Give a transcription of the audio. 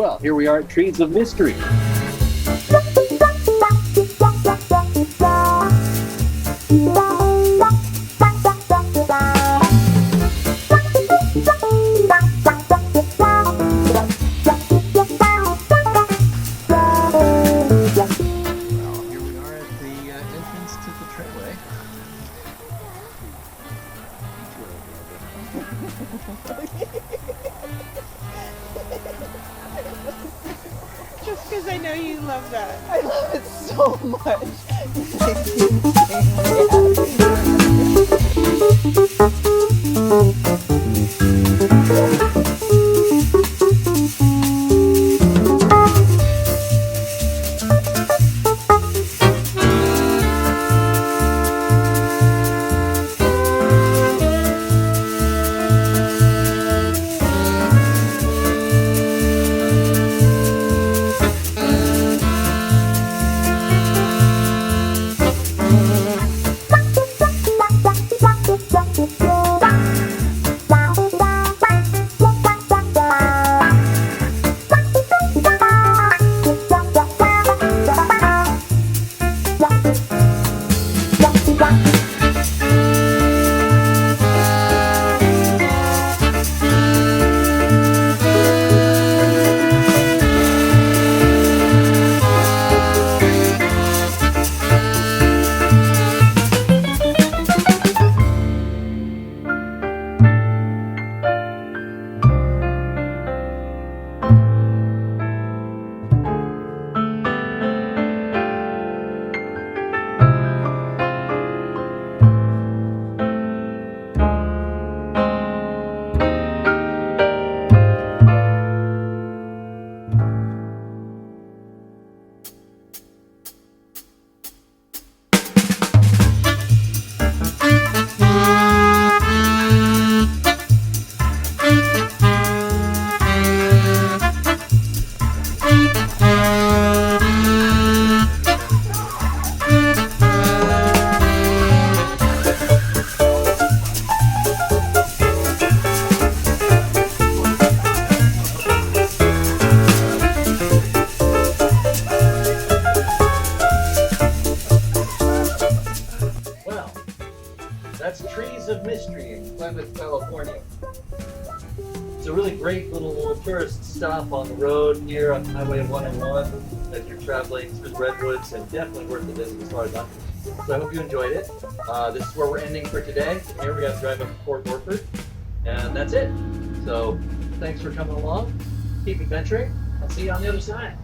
Well, here we are at Trees of Mystery. Just because I know you love that. I love it so much. It makes me That's Trees of Mystery in Clement, California. It's a really great little tourist stop on the road here on Highway 101 as you're traveling through the Redwoods, and definitely worth the visit as far as I'm concerned. So I hope you enjoyed it. This is where we're ending for today. From here we got to drive up to Fort Worford, and that's it. So thanks for coming along. Keep adventuring. I'll see you on the other side.